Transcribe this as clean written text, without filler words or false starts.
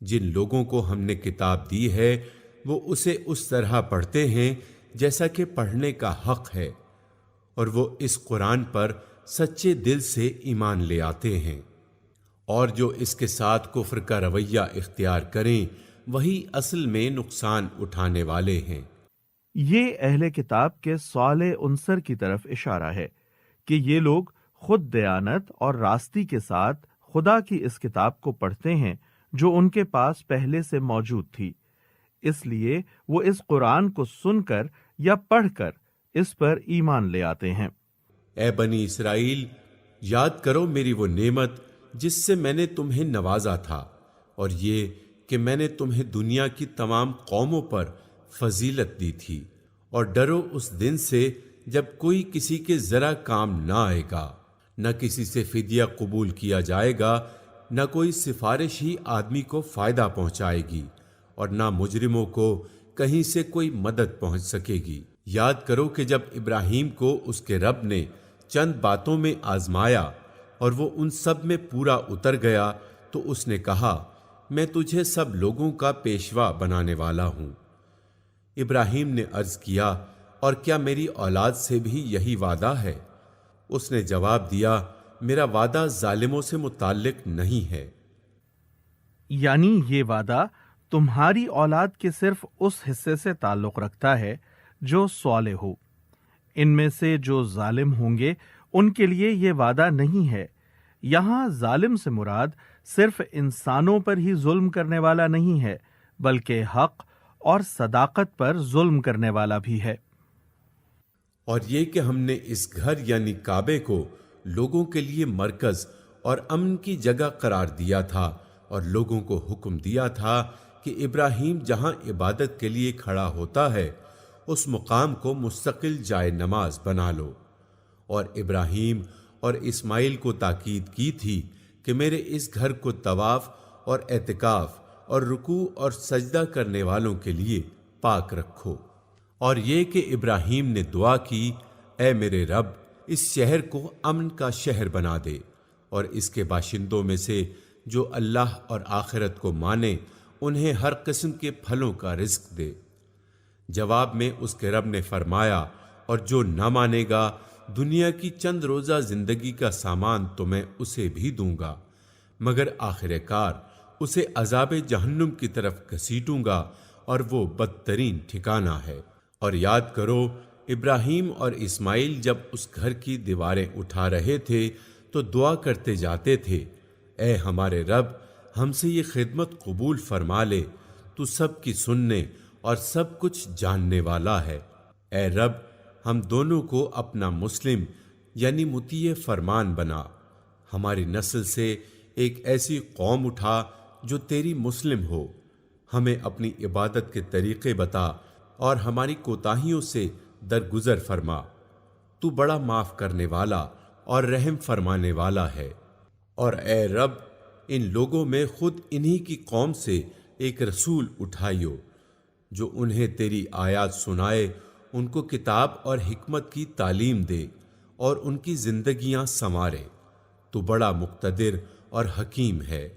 جن لوگوں کو ہم نے کتاب دی ہے وہ اسے اس طرح پڑھتے ہیں جیسا کہ پڑھنے کا حق ہے، اور وہ اس قرآن پر سچے دل سے ایمان لے آتے ہیں، اور جو اس کے ساتھ کفر کا رویہ اختیار کریں وہی اصل میں نقصان اٹھانے والے ہیں۔ یہ اہل کتاب کے صالح عنصر کی طرف اشارہ ہے کہ یہ لوگ خود دیانت اور راستی کے ساتھ خدا کی اس کتاب کو پڑھتے ہیں جو ان کے پاس پہلے سے موجود تھی، اس لیے وہ اس قرآن کو سن کر یا پڑھ کر اس پر ایمان لے آتے ہیں۔ اے بنی اسرائیل، یاد کرو میری وہ نعمت جس سے میں نے تمہیں نوازا تھا، اور یہ کہ میں نے تمہیں دنیا کی تمام قوموں پر فضیلت دی تھی، اور ڈرو اس دن سے جب کوئی کسی کے ذرا کام نہ آئے گا، نہ کسی سے فدیہ قبول کیا جائے گا، نہ کوئی سفارش ہی آدمی کو فائدہ پہنچائے گی، اور نہ مجرموں کو کہیں سے کوئی مدد پہنچ سکے گی۔ یاد کرو کہ جب ابراہیم کو اس کے رب نے چند باتوں میں آزمایا اور وہ ان سب میں پورا اتر گیا تو اس نے کہا، میں تجھے سب لوگوں کا پیشوا بنانے والا ہوں۔ ابراہیم نے عرض کیا، اور کیا میری اولاد سے بھی یہی وعدہ ہے؟ اس نے جواب دیا، میرا وعدہ ظالموں سے متعلق نہیں ہے۔ یعنی یہ وعدہ تمہاری اولاد کے صرف اس حصے سے تعلق رکھتا ہے جو صالح ہو، ان میں سے جو ظالم ہوں گے ان کے لیے یہ وعدہ نہیں ہے۔ یہاں ظالم سے مراد صرف انسانوں پر ہی ظلم کرنے والا نہیں ہے، بلکہ حق اور صداقت پر ظلم کرنے والا بھی ہے۔ اور یہ کہ ہم نے اس گھر یعنی کعبے کو لوگوں کے لیے مرکز اور امن کی جگہ قرار دیا تھا، اور لوگوں کو حکم دیا تھا کہ ابراہیم جہاں عبادت کے لیے کھڑا ہوتا ہے اس مقام کو مستقل جائے نماز بنا لو، اور ابراہیم اور اسماعیل کو تاکید کی تھی کہ میرے اس گھر کو طواف اور اعتکاف اور رکوع اور سجدہ کرنے والوں کے لیے پاک رکھو۔ اور یہ کہ ابراہیم نے دعا کی، اے میرے رب، اس شہر کو امن کا شہر بنا دے، اور اس کے باشندوں میں سے جو اللہ اور آخرت کو مانے انہیں ہر قسم کے پھلوں کا رزق دے۔ جواب میں اس کے رب نے فرمایا، اور جو نہ مانے گا دنیا کی چند روزہ زندگی کا سامان تو میں اسے بھی دوں گا، مگر آخر کار اسے عذاب جہنم کی طرف گھسیٹوں گا، اور وہ بدترین ٹھکانہ ہے۔ اور یاد کرو ابراہیم اور اسماعیل جب اس گھر کی دیواریں اٹھا رہے تھے تو دعا کرتے جاتے تھے، اے ہمارے رب، ہم سے یہ خدمت قبول فرما لے، تو سب کی سننے اور سب کچھ جاننے والا ہے۔ اے رب، ہم دونوں کو اپنا مسلم یعنی مطیع فرمان بنا، ہماری نسل سے ایک ایسی قوم اٹھا جو تیری مسلم ہو، ہمیں اپنی عبادت کے طریقے بتا اور ہماری کوتاہیوں سے درگزر فرما، تو بڑا معاف کرنے والا اور رحم فرمانے والا ہے۔ اور اے رب، ان لوگوں میں خود انہی کی قوم سے ایک رسول اٹھائیو جو انہیں تیری آیات سنائے، ان کو کتاب اور حکمت کی تعلیم دے اور ان کی زندگیاں سنوارے، تو بڑا مقتدر اور حکیم ہے۔